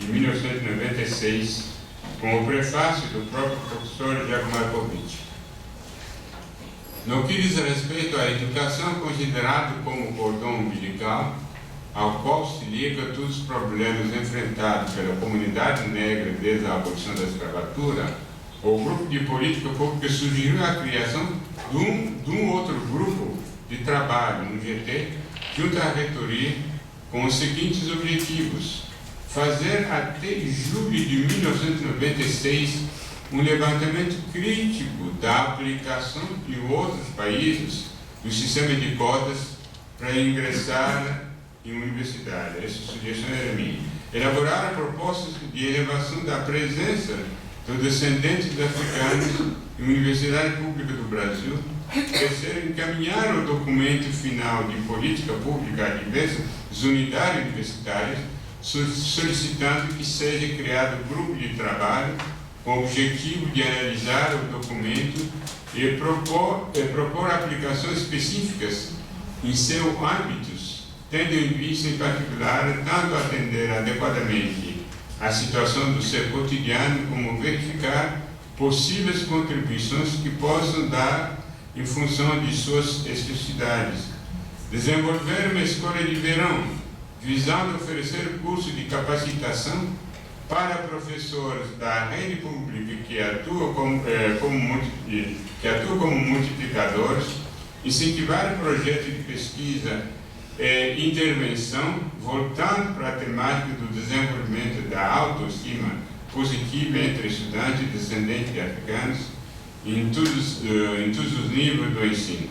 de 1996, com o prefácio do próprio professor Jacob Markovitch. No que diz respeito à educação considerada como cordão umbilical, ao qual se liga todos os problemas enfrentados pela comunidade negra desde a abolição da escravatura, o grupo de política pública sugeriu a criação de um outro grupo de trabalho, no GT, junto à reitoria, com os seguintes objetivos: fazer até julho de 1996 um levantamento crítico da aplicação de outros países do sistema de cotas para ingressar em universidade. Essa sugestão era minha. Elaborar propostas de elevação da presença dos descendentes africanos em Universidade Pública do Brasil. Terceiro, encaminhar o documento final de política pública a diversas unidades universitárias, solicitando que seja criado um grupo de trabalho com o objetivo de analisar o documento e propor aplicações específicas em seus âmbitos, tendo em vista, em particular, tanto atender adequadamente a situação do seu cotidiano, como verificar possíveis contribuições que possam dar em função de suas especificidades. Desenvolver uma escola de verão, visando oferecer curso de capacitação para professores da rede pública que atuam como multiplicadores, incentivar projetos de pesquisa e intervenção, voltando para a temática do desenvolvimento da autoestima positiva entre estudantes e descendentes de africanos em todos os níveis do ensino.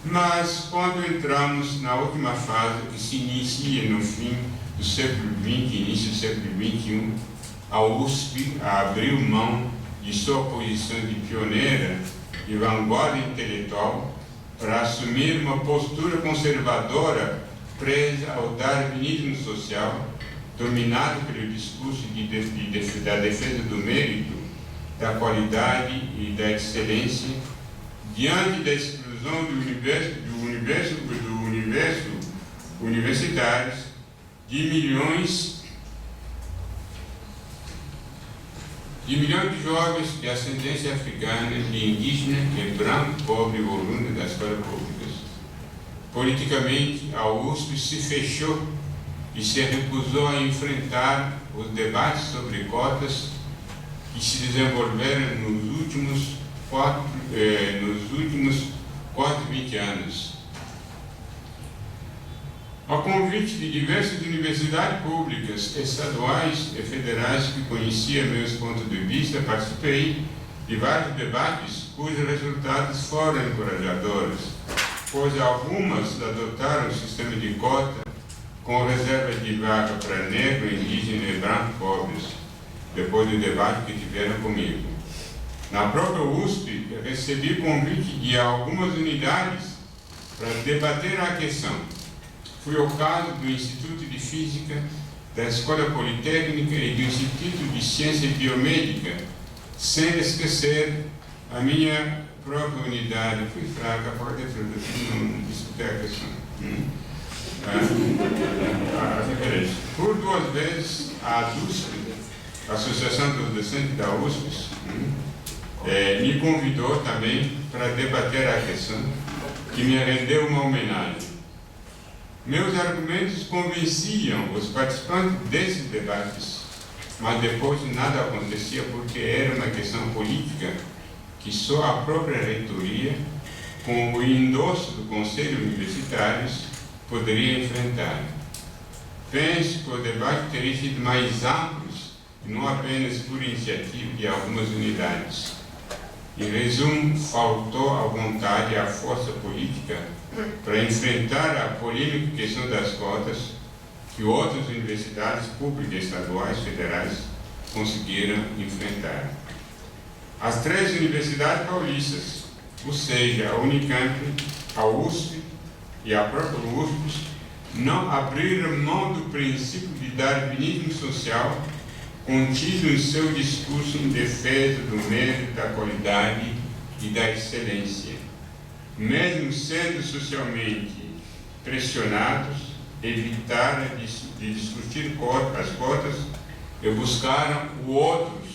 Mas, quando entramos na última fase, que se inicia no fim do século XX, início do século XXI, a USP abriu mão de sua posição de pioneira e vanguarda intelectual para assumir uma postura conservadora presa ao darwinismo social, dominado pelo discurso da defesa do mérito, da qualidade e da excelência, diante da exclusão do universo universitário de milhões de jovens de ascendência africana, de indígena e branco, pobre e oriundo das escolas públicas. Politicamente, a USP se fechou e se recusou a enfrentar os debates sobre cotas que se desenvolveram nos últimos 20 anos. Ao convite de diversas universidades públicas, estaduais e federais que conheciam meus pontos de vista, participei de vários debates cujos resultados foram encorajadores, pois algumas adotaram o sistema de cota com reserva de vaga para negro, indígena e branco pobres, depois do debate que tiveram comigo. Na própria USP, recebi convite de algumas unidades para debater a questão. Foi o caso do Instituto de Física, da Escola Politécnica e do Instituto de Ciência Biomédica, sem esquecer a minha própria unidade. Fui fraca, pode não discutir a questão. Por duas vezes, a ADUSP, a Associação dos Docentes da USP, me convidou também para debater a questão, que me rendeu uma homenagem. Meus argumentos convenciam os participantes desses debates, mas depois nada acontecia porque era uma questão política que só a própria reitoria, com o endosso do Conselho Universitário, poderia enfrentar. Penso que o debate teria sido mais amplo e não apenas por iniciativa de algumas unidades. Em resumo, faltou a vontade e a força política para enfrentar a polêmica questão das cotas que outras universidades públicas, estaduais, federais conseguiram enfrentar. As três universidades paulistas, ou seja, a Unicamp, a USP e a própria USP, não abriram mão do princípio de darwinismo social contido em seu discurso em defesa do mérito, da qualidade e da excelência. Mesmo sendo socialmente pressionados, evitaram de discutir as cotas e buscaram outros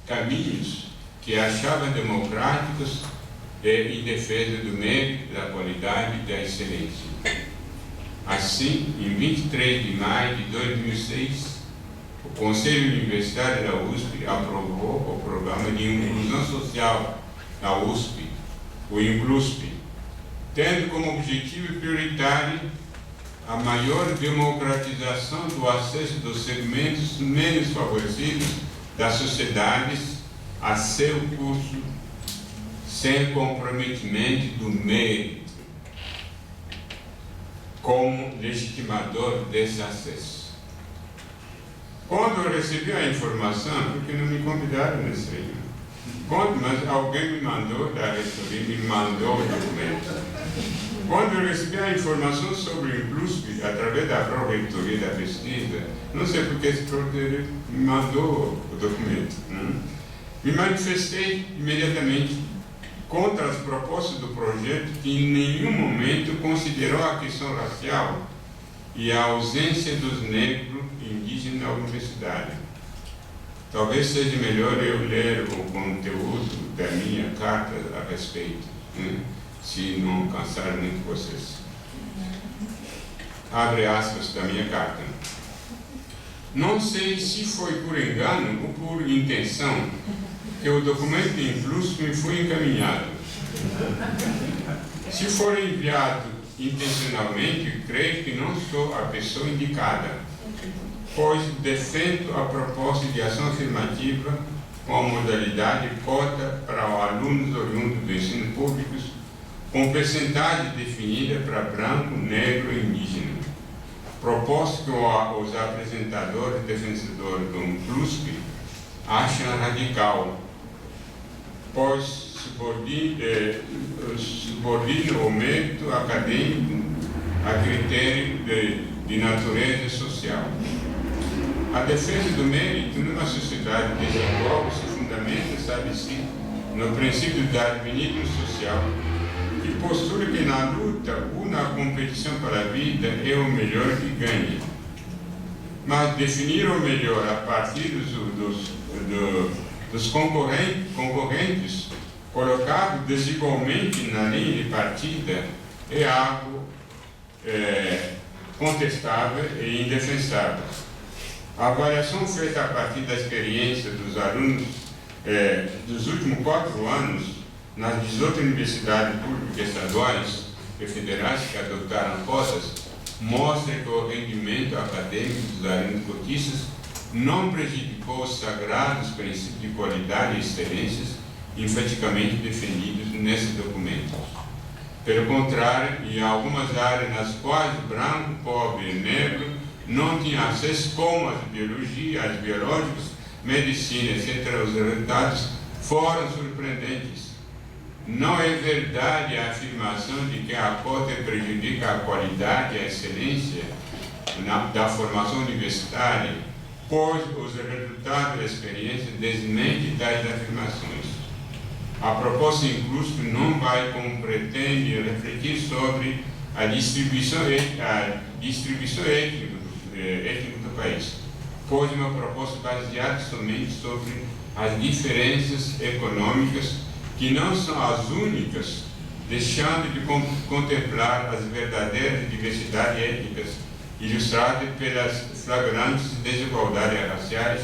caminhos que achavam democráticos em defesa do mérito, da qualidade e da excelência. Assim, em 23 de maio de 2006, o Conselho Universitário da USP aprovou o Programa de Inclusão Social da USP, o INCLUSP, tendo como objetivo prioritário a maior democratização do acesso dos segmentos menos favorecidos das sociedades a seu curso, sem comprometimento do mérito, como legitimador desse acesso. Quando eu recebi a informação, porque não me convidaram nesse reunião, mas alguém me mandou da reitoria, me mandou o documento. Quando eu recebi a informação sobre o INCLUSP, através da própria reitoria da pesquisa, não sei porque esse professor me mandou o documento, me manifestei imediatamente contra as propostas do projeto, que em nenhum momento considerou a questão racial e a ausência dos negros indígenas na universidade. Talvez seja melhor eu ler o conteúdo da minha carta a respeito, se não cansar muito vocês. Abre aspas da minha carta. Não sei se foi por engano ou por intenção que o documento de INCLUSP me foi encaminhado. Se for enviado intencionalmente, creio que não sou a pessoa indicada, pois defendo a proposta de ação afirmativa com a modalidade cota para alunos oriundos do ensino público, com percentagem definida para branco, negro e indígena. Proposta que os apresentadores e defensores do INCLUSP acham radical, pois subordina o mérito acadêmico a critério de natureza social. A defesa do mérito numa sociedade desigual se fundamenta, sabe-se, no princípio da darwinismo social, que postula que na luta ou na competição para a vida é o melhor que ganha. Mas definir o melhor a partir dos concorrentes colocados desigualmente na linha de partida é algo contestável e indefensável. A avaliação feita a partir da experiência dos alunos dos últimos 4 anos nas 18 universidades públicas estaduais e federais que adotaram cotas mostra que o rendimento acadêmico dos alunos cotistas não prejudicou os sagrados princípios de qualidade e excelência enfaticamente defendidos nesse documento. Pelo contrário, em algumas áreas nas quais branco, pobre e negro não tinham acesso, como as biologias, as biológicas, medicina, etc., os resultados foram surpreendentes. Não é verdade a afirmação de que a cota prejudica a qualidade e a excelência da formação universitária, pois os resultados da experiência desmentem tais afirmações. A proposta INCLUSP não vai, como pretende, refletir sobre a distribuição étnica do país, pois é uma proposta baseada somente sobre as diferenças econômicas, que não são as únicas, deixando de contemplar as verdadeiras diversidades étnicas ilustradas pelas flagrantes desigualdades raciais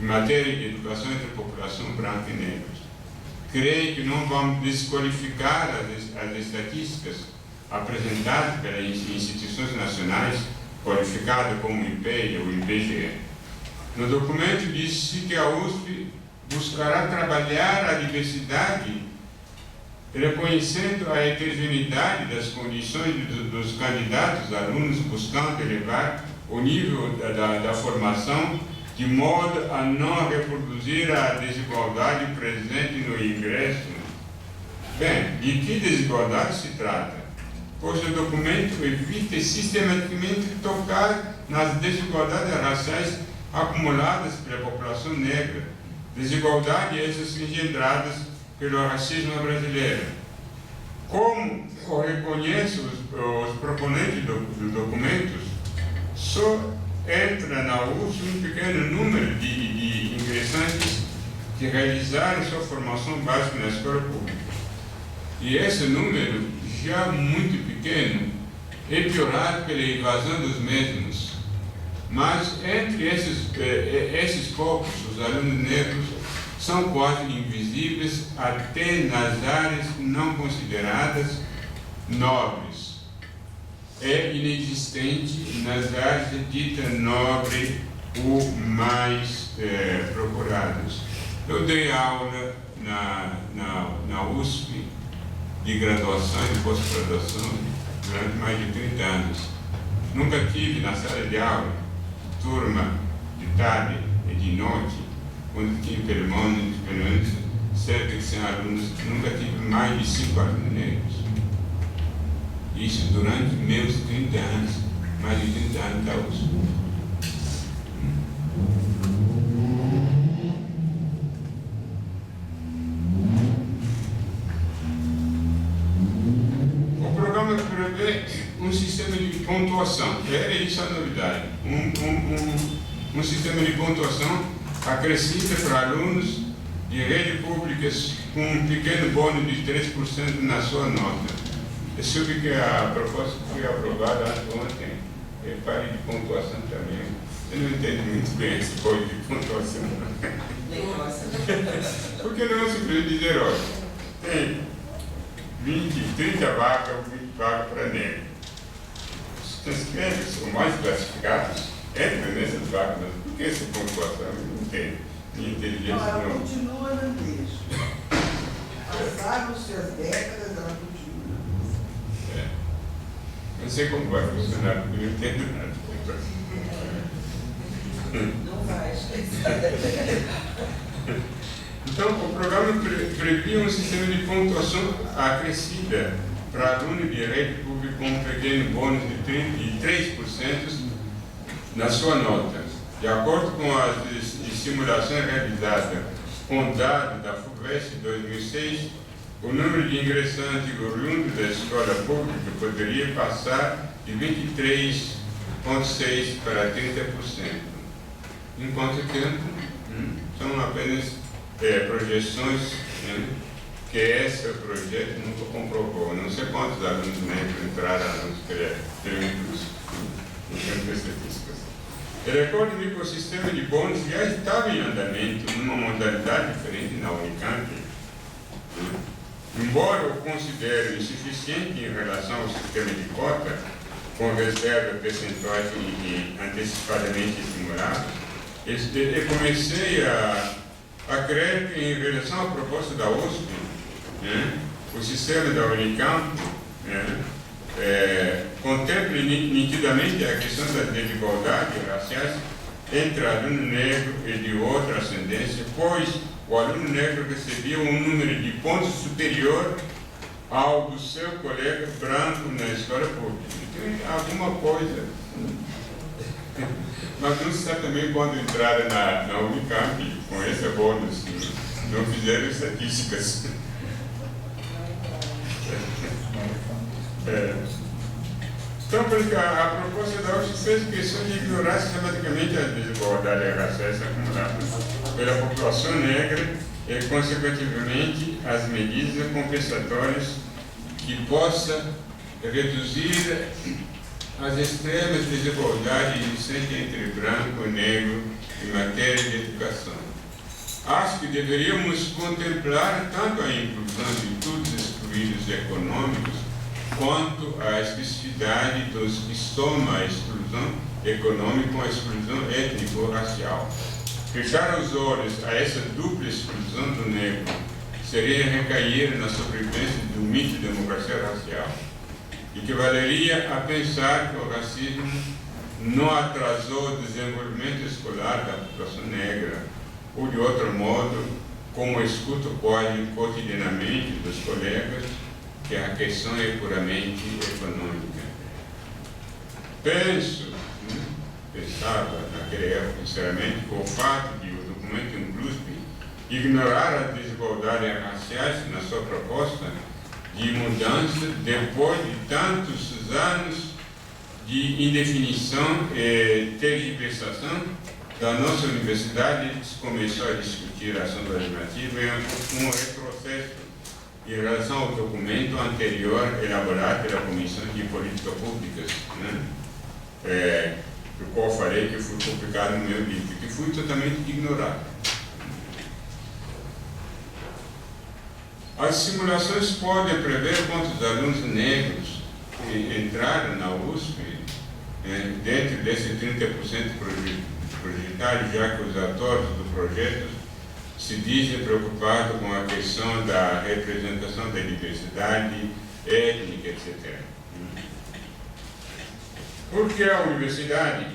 em matéria de educação entre a população branca e negra. Creio que não vamos desqualificar as estatísticas apresentadas pelas instituições nacionais qualificadas como o IPEA ou o IBGE. No documento diz-se que a USP buscará trabalhar a diversidade, reconhecendo a heterogeneidade das condições dos candidatos alunos, buscando elevar o nível da formação, de modo a não reproduzir a desigualdade presente no ingresso. Bem, de que desigualdade se trata? Pois o documento evita sistematicamente tocar nas desigualdades raciais acumuladas pela população negra, desigualdades essas engendradas pelo racismo brasileiro. Como reconhecem os proponentes dos documentos, só entra na USP um pequeno número de ingressantes que realizaram sua formação básica na escola pública. E esse número, já muito pequeno, é piorado pela evasão dos mesmos. Mas entre esses poucos, os alunos negros são quase invisíveis até nas áreas não consideradas nobres. É inexistente nas áreas ditas nobres ou mais procuradas. Eu dei aula na USP de graduação e de pós-graduação durante mais de 30 anos. Nunca tive na sala de aula turma de tarde e de noite, quando tinha pelo menos cerca de 100 alunos. Nunca tive mais de 5 alunos negros. Isso durante meus 30 anos, mais de 30 anos da USP. O programa prevê um sistema de pontuação. Era isso a novidade. Um sistema de pontuação acrescida para alunos de rede públicas com um pequeno bônus de 3% na sua nota. Eu soube que a proposta foi aprovada ontem, pare de pontuação também. Eu não entendo muito bem esse código de pontuação. Porque não se pode dizer, olha, tem 20, 30 vagas, 20 vagas para negro. Os negros são mais classificados, entram nessas vagas, mas por que essa pontuação? Eu não tenho inteligência. Não, ela continua na mesma. Passaram-se as décadas, ela continua. Não sei como vai funcionar, porque eu não entendo nada. Não vai. Então, o programa previa um sistema de pontuação acrescida para alunos de rede pública com um pequeno bônus de 3% na sua nota. De acordo com as simulações realizadas com dados da FUVEST 2006, o número de ingressantes oriundos da escola pública poderia passar de 23,6% para 30%. Enquanto tempo, são apenas projeções, que esse projeto nunca comprovou. Não sei quantos alunos negros entraram nos períodos no centro de estatísticas. Eu recordo-me que o sistema de bônus já estava em andamento numa modalidade diferente na Unicamp. Embora eu considere insuficiente em relação ao sistema de cota, com reserva percentuais antecipadamente estimulados, eu comecei a crer que, em relação à proposta da USP, o sistema da Unicamp contempla nitidamente a questão da desigualdade raciais entre aluno negro e de outra ascendência, pois o aluno negro recebia um número de pontos superior ao do seu colega branco na escola pública. Então, alguma coisa. Mas não se sabe também quando entraram na Unicamp com esse bônus, não fizeram estatísticas. Então, porque a proposta da USP fez questão de ignorar sistematicamente as desigualdades raciais acumuladas pela população negra e, consequentemente, as medidas compensatórias que possam reduzir as extremas desigualdades existentes entre branco e negro em matéria de educação. Acho que deveríamos contemplar tanto a inclusão de todos os excluídos econômicos quanto a especificidade dos que somam a exclusão econômica com a exclusão étnico-racial. Fechar os olhos a essa dupla exclusão do negro seria recair na sobrevivência do mito de democracia racial, equivaleria a pensar que o racismo não atrasou o desenvolvimento escolar da população negra, ou de outro modo, como escuto o código cotidianamente dos colegas, que a questão é puramente econômica. Pensava naquela época, sinceramente, que o fato de o documento inclusive ignorar as desigualdades raciais na sua proposta de mudança, depois de tantos anos de indefinição e tergiversação da nossa universidade, se começou a discutir a ação legislativa em um retrocesso em relação ao documento anterior elaborado pela Comissão de Políticas Públicas, né? Do qual falei que foi publicado no meu livro, que foi totalmente ignorado. As simulações podem prever quantos alunos negros entraram na USP dentro desse 30% projetado, já que os atores do projeto se dizem preocupados com a questão da representação da diversidade étnica, etc. Porque a universidade,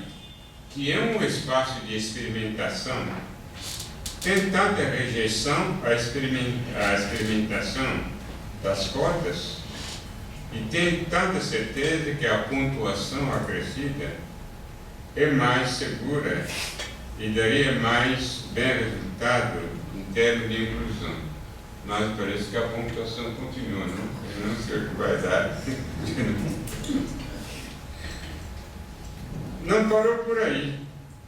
que é um espaço de experimentação, tem tanta rejeição à experimentação das cotas e tem tanta certeza que a pontuação acrescida é mais segura e daria mais bem resultado em termos de inclusão. Mas parece que a pontuação continua, não? Eu não sei o que vai dar. Não parou por aí.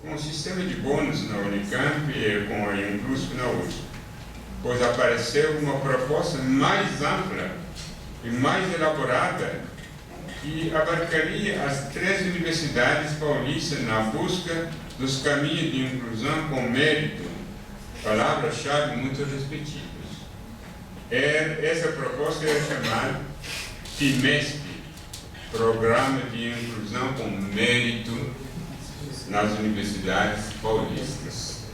Com o sistema de bônus na Unicamp e com o incluso na USP, pois apareceu uma proposta mais ampla e mais elaborada que abarcaria as 3 universidades paulistas na busca dos caminhos de inclusão com mérito, palavras-chave muito respectivas. Essa proposta era chamada PIMESP, Programa de Inclusão com Mérito nas Universidades Paulistas,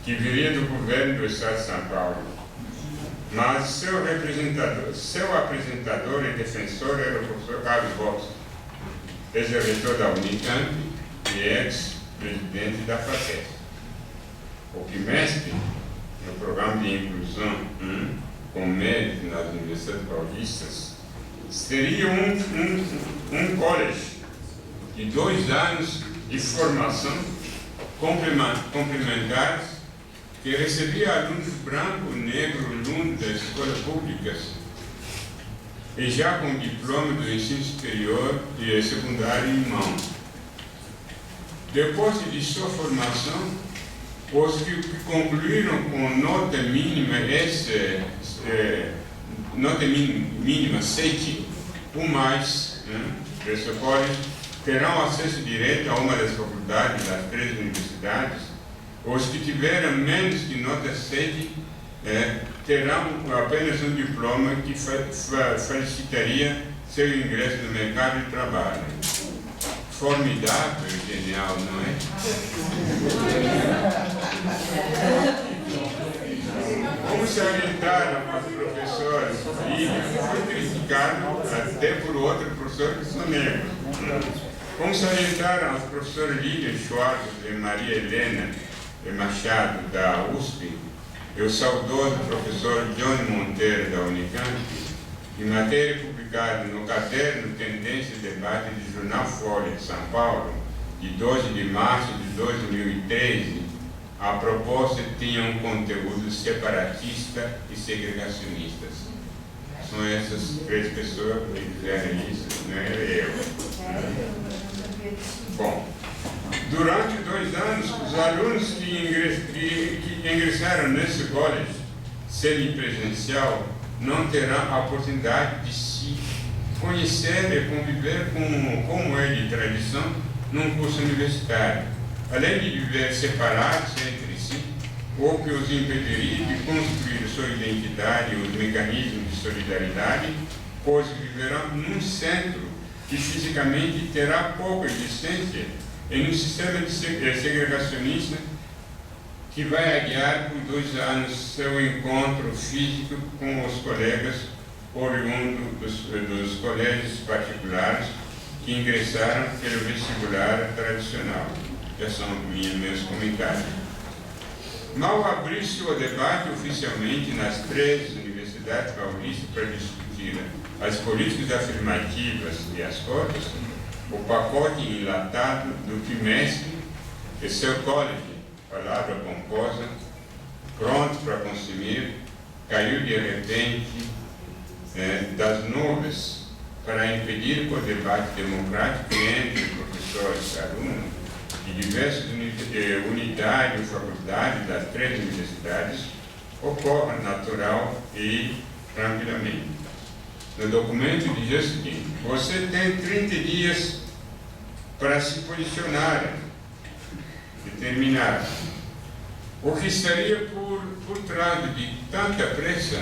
que viria do governo do Estado de São Paulo. Mas seu apresentador e defensor era o professor Carlos Bosch, ex-reitor da Unicamp e ex-presidente da FATES. O PIMESP, no Programa de Inclusão com Mérito nas Universidades Paulistas, seria um college de 2 anos de formação complementares que recebia alunos brancos, negros, alunos das escolas públicas e já com diploma do ensino superior e secundário em mão. Depois de sua formação, os que concluíram com nota mínima mínima 7 ou mais, desse college, terão acesso direto a uma das faculdades das 3 universidades. Os que tiveram menos de nota 7 terão apenas um diploma que facilitaria seu ingresso no mercado de trabalho. Formidável e genial, não é? Como salientaram as professoras Lívia, foi criticado até por outro professor que são negros. Como salientaram as professoras Lívia Schwartz e Maria Helena Machado, da USP, e o saudoso professor John Monteiro, da Unicamp, em matéria publicada no caderno Tendência e Debate do Jornal Folha de São Paulo, de 12 de março de 2013, a proposta tinha um conteúdo separatista e segregacionista. São essas 3 pessoas que fizeram isso, não é eu. Bom, durante 2 anos, os alunos que ingressaram nesse college semipresencial não terão a oportunidade de se conhecer e conviver como é de tradição num curso universitário, além de viver separados entre si, ou que os impediria de construir sua identidade e os mecanismos de solidariedade, pois viverão num centro que fisicamente terá pouca existência em um sistema de segregacionista que vai adiar por 2 anos seu encontro físico com os colegas oriundos dos colégios particulares que ingressaram pelo vestibular tradicional. Já são meus comentários. Mal abriu-se o debate oficialmente nas 3 universidades paulistas para discutir as políticas afirmativas e as cotas, o pacote enlatado do PIMESP e seu college, palavra pomposa, pronto para consumir, caiu de repente das nuvens para impedir que o debate democrático entre professores e alunos de diversas unidades ou faculdades das 3 universidades ocorra natural e tranquilamente. No documento diz o seguinte: você tem 30 dias para se posicionar, determinar. O que estaria por trás de tanta pressa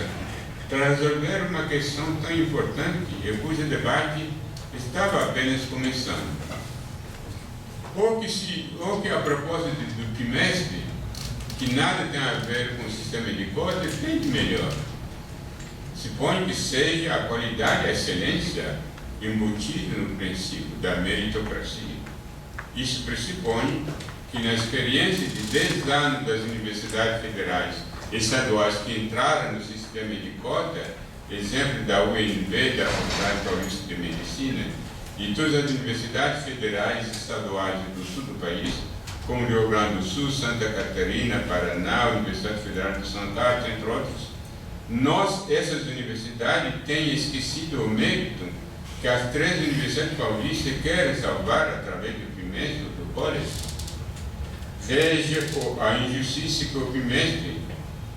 para resolver uma questão tão importante e cujo debate estava apenas começando? Ou que a propósito do trimestre, que nada tem a ver com o sistema de cotas, tem de melhor. Supõe que seja a qualidade e a excelência embutida no princípio da meritocracia. Isso pressupõe que na experiência de 10 anos das universidades federais e estaduais que entraram no sistema de cota, exemplo da UNB, da Faculdade Paulista de Medicina, e todas as universidades federais e estaduais do sul do país, como Rio Grande do Sul, Santa Catarina, Paraná, Universidade Federal de São Carlos, entre outros, essas universidades têm esquecido o mérito que as 3 universidades paulistas querem salvar através do trimestre do college. Veja a injustiça que o trimestre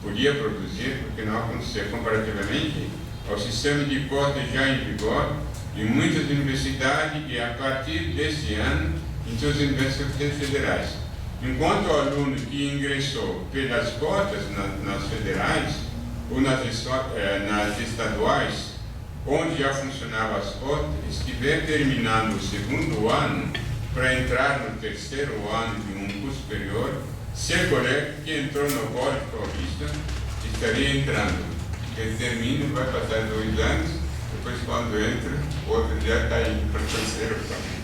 podia produzir, porque não aconteceu comparativamente ao sistema de cota já em vigor em muitas universidades e a partir deste ano em todas as universidades federais. Enquanto o aluno que ingressou pelas cotas nas federais ou nas estaduais, onde já funcionavam as cotas, estiver terminando o 2º ano para entrar no 3º ano de um curso superior, seu colega que entrou no College Paulista estaria entrando. Ele termina, vai passar 2 anos, depois quando entra, o outro já está indo para o 3º ano.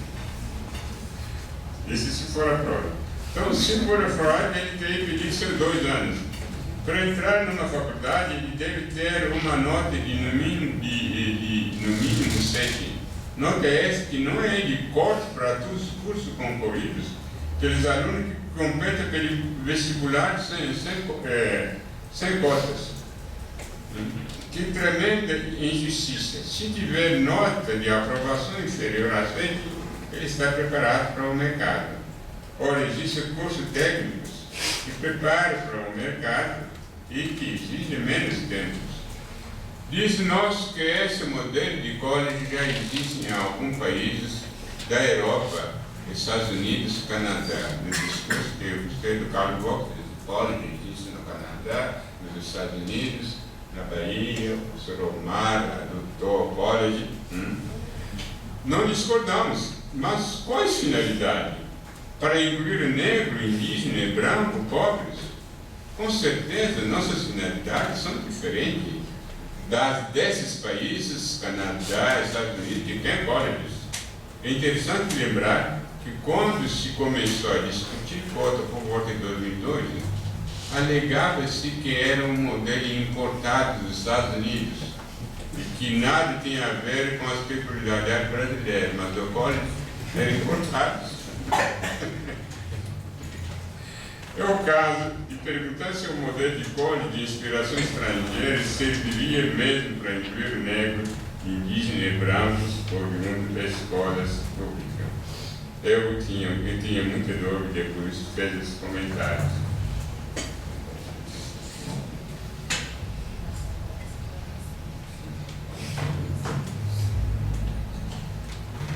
Isso se for a prova. Então, se for a prova, ele tem que pedir seus 2 anos. Para entrar numa faculdade, ele deve ter uma nota de no mínimo 7. Nota essa que não é de corte para todos os cursos concorridos, aqueles alunos que competem pelo vestibular sem cotas. Que tremenda injustiça. Se tiver nota de aprovação inferior a 7, ele está preparado para o mercado. Ora, existem cursos técnicos que preparam para o mercado e que exigem menos tempo. Diz-nos que esse modelo de college já existe em alguns países da Europa, Estados Unidos, Canadá. No discurso que eu gostei do Carlos Walker, o college existe no Canadá, nos Estados Unidos, na Bahia, o professor Omar, adotou o college. Não discordamos, mas quais finalidades? Para incluir negro, indígena e branco, pobres? Com certeza, nossas finalidades são diferentes desses países, Canadá, Estados Unidos, que têm colleges. É interessante lembrar que quando se começou a discutir cota por volta de 2002, alegava-se que era um modelo importado dos Estados Unidos e que nada tinha a ver com as peculiaridades brasileiras, mas o college era importado. É o caso de perguntar se o modelo de college de inspiração estrangeira serviria mesmo para incluir negros, indígenas e brancos oriundos das escolas públicas. Eu tinha muita dúvida e por isso fez esses comentários.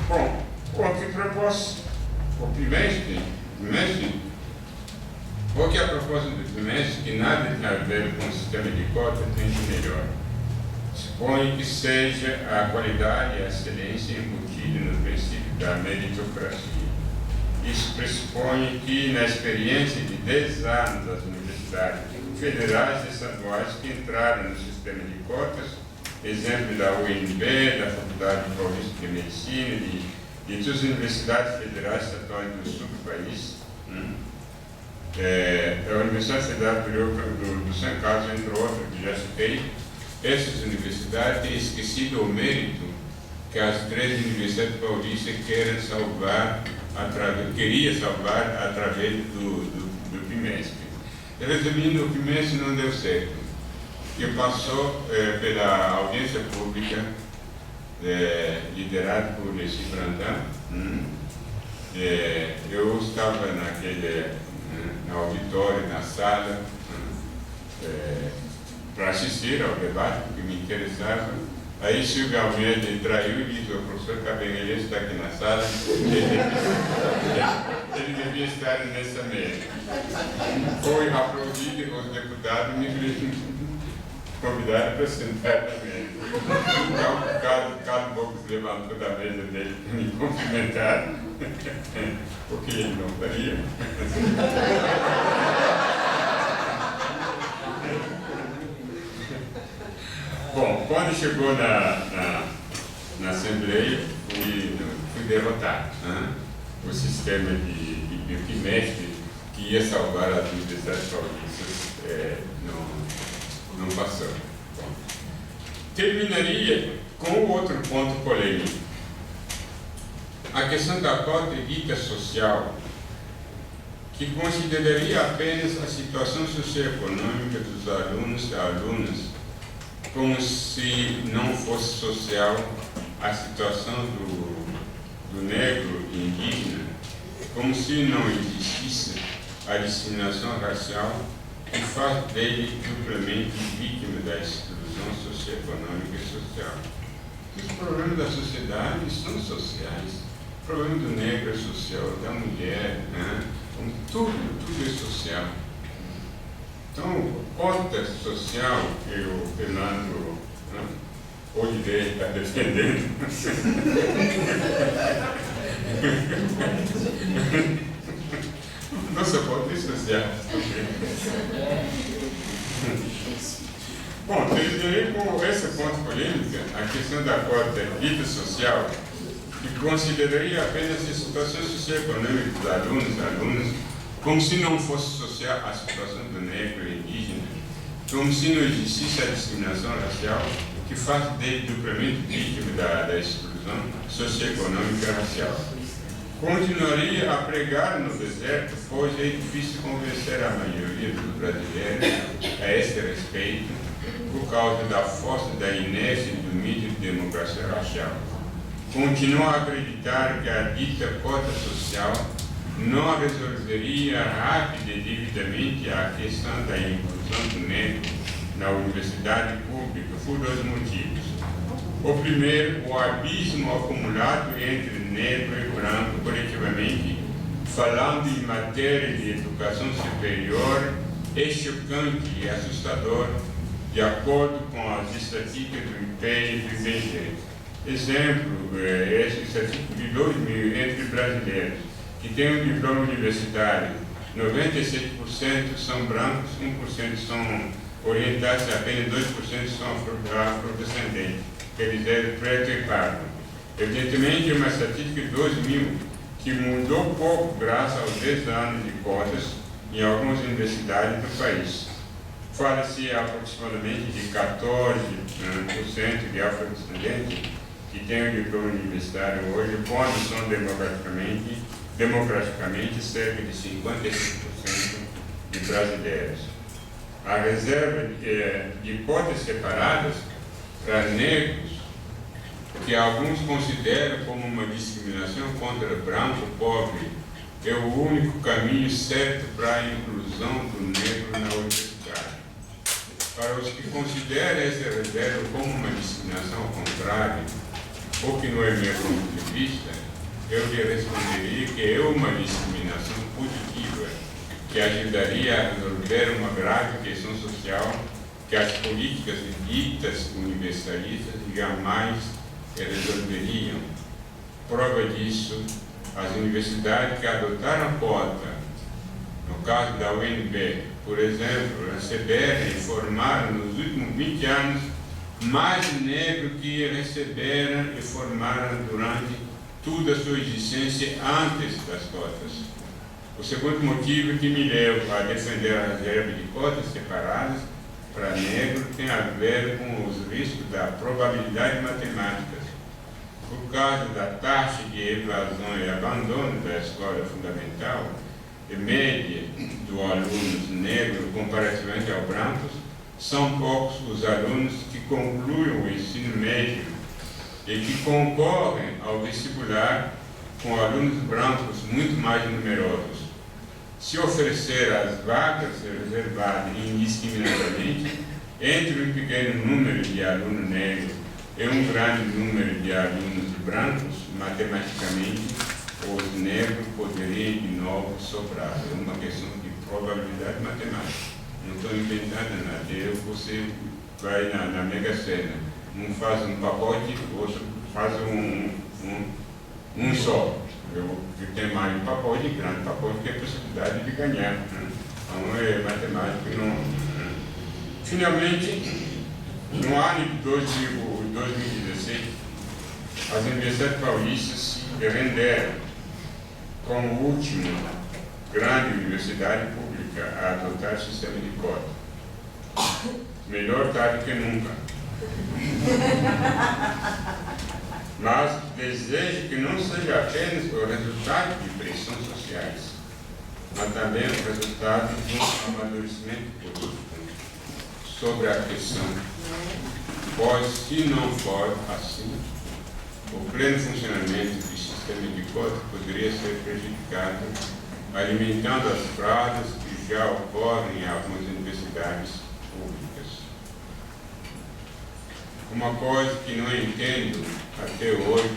Bom, o que propôs o trimestre, o que a propósito do trimestre, que nada tem a ver com o sistema de cota, tem de melhor. Supõe que seja a qualidade e a excelência embutida no princípio da meritocracia. Isso pressupõe que, na experiência de 10 anos das universidades federais e estaduais que entraram no sistema de cotas, exemplo da UNB, da Faculdade Paulista de Medicina, de todas as universidades federais e estaduais do sul do país, a Universidade Federal do São Carlos, entre outras, que já citei, essas universidades têm esquecido o mérito que as 3 universidades paulistas queriam salvar através do trimestre. Resumindo, o trimestre não deu certo. Que passou pela audiência pública, liderado por Lucy Brandão. Eu estava no auditório, na sala, para assistir ao debate, porque me interessava. Aí Silvio Almeida entraiu e disse: o professor Cabanilhas está aqui na sala, ele devia estar nessa mesa. Foi aplaudido e os deputados me convidaram para sentar na mesa. Então, Carlos Bocos levantou da mesa dele para me cumprimentar, porque ele não faria. Bom, quando chegou na Assembleia, fui derrotado. O sistema de bimestre que ia salvar as universidades paulistas não passou. Bom, terminaria com outro ponto polêmico. A questão da cota dita social, que consideraria apenas a situação socioeconômica dos alunos e alunas, como se não fosse social a situação do negro e indígena, como se não existisse a discriminação racial que faz dele duplamente vítima da exclusão socioeconômica e social. Os problemas da sociedade são sociais. O problema do negro é social, da mulher, como tudo é social. Então, cota social que o Fernando Oliveira está defendendo nossa cota é social. Bom, terminei com essa ponto polêmica, a questão da cota dita social, que consideraria apenas a situação socioeconômica dos alunos e alunas, como se não fosse social a situação do negro e indígena, como se não existisse a discriminação racial, que faz dele duplamente vítima da exclusão socioeconômica e racial. Continuaria a pregar no deserto, pois é difícil convencer a maioria dos brasileiros a este respeito, por causa da força da inércia do mito de democracia racial. Continua a acreditar que a dita cota social não resolveria rápida e devidamente a questão da inclusão do negro na universidade pública por dois motivos. O primeiro, o abismo acumulado entre negro e branco coletivamente, falando em matéria de educação superior, é chocante e assustador, de acordo com as estatísticas do IPEA e do IBGE. Exemplo, essa estatística de 2000 entre brasileiros que têm um diploma universitário, 97% são brancos, 1% são orientados e apenas 2% são afrodescendentes, quer dizer, preto e pardo. Evidentemente, é uma estatística de 2000 que mudou pouco graças aos 10 anos de cotas em algumas universidades do país. Fala-se aproximadamente de 14% de afrodescendentes que têm um diploma universitário hoje, quando são democraticamente cerca de 55% de brasileiros. A reserva de cotas separadas para negros, que alguns consideram como uma discriminação contra branco pobre, é o único caminho certo para a inclusão do negro na universidade. Para os que consideram essa reserva como uma discriminação ao contrário, ou que não é meu ponto de vista, eu lhe responderia que é uma discriminação positiva, que ajudaria a resolver uma grave questão social que as políticas ditas universalistas jamais resolveriam. Prova disso, as universidades que adotaram cota, no caso da UNB, por exemplo, receberam e formaram nos últimos 20 anos mais negros que receberam e formaram durante toda a sua existência antes das cotas. O segundo motivo que me leva a defender a reserva de cotas separadas para negros tem a ver com os riscos da probabilidade matemática. Por causa da taxa de evasão e abandono da escola fundamental e média dos alunos negros comparativamente aos brancos, são poucos os alunos que concluem o ensino médio e que concorrem ao vestibular com alunos brancos muito mais numerosos. Se oferecer as vagas reservadas indiscriminadamente entre um pequeno número de alunos negros e um grande número de alunos brancos, matematicamente, os negros poderiam de novo sobrar. É uma questão de probabilidade matemática. Não estou inventando nada. Você vai na Mega Sena, um faz um pacote, o outro faz um só. Eu tenho mais um pacote, grande pacote, que é a possibilidade de ganhar. Então é matemática. Não. Finalmente, no ano de 2016, as universidades paulistas se renderam como última grande universidade pública a adotar o sistema de cota. Melhor tarde que nunca. Mas desejo que não seja apenas o resultado de pressões sociais, mas também o resultado de um amadurecimento político sobre a questão, pois se não for assim, o pleno funcionamento do sistema de cota poderia ser prejudicado, alimentando as fraudes que já ocorrem em algumas universidades públicas. Uma coisa que não entendo até hoje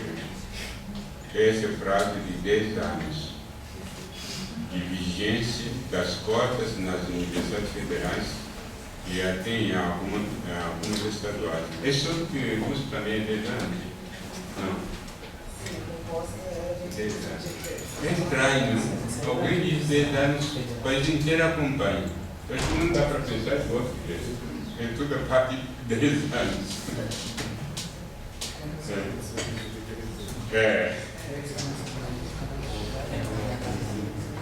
é esse prazo de 10 anos de vigência das cotas nas universidades federais e até em algumas estaduais. É só que o curso também é 10 anos? Não. 10 anos. É estranho. Alguém diz 10 anos, o país inteiro acompanha. Eu acho que não dá para pensar de outro jeito. É tudo a partir de 10 anos.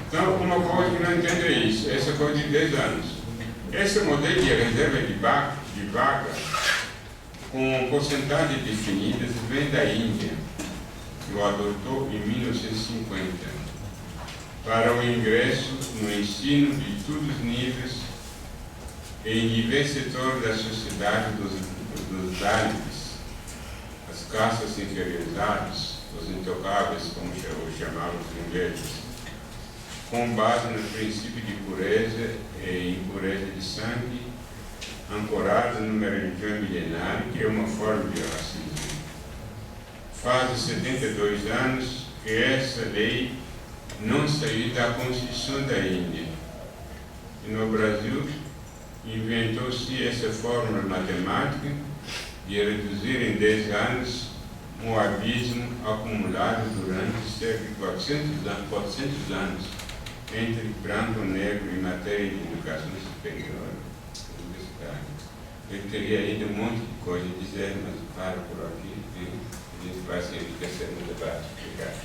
Então, uma coisa que não entendo é isso, essa coisa de 10 anos. Esse modelo de reserva de vaga, com porcentagens definidas, vem da Índia, que o adotou em 1950, para o ingresso no ensino de todos os níveis e em diversos setores da sociedade dos dálits, as castas inferiorizadas, os intocáveis, como chamavam os ingleses, com base no princípio de pureza e impureza de sangue, ancorado numa religião milenária, que é uma forma de racismo. Faz 72 anos que essa lei não saiu da Constituição da Índia. E no Brasil, inventou-se essa fórmula matemática de reduzir em 10 anos um abismo acumulado durante cerca de 400 anos entre branco e negro em matéria de educação superior e universitária. Eu teria ainda um monte de coisa a dizer, mas paro por aqui e a gente vai se enriquecer no debate. Obrigado.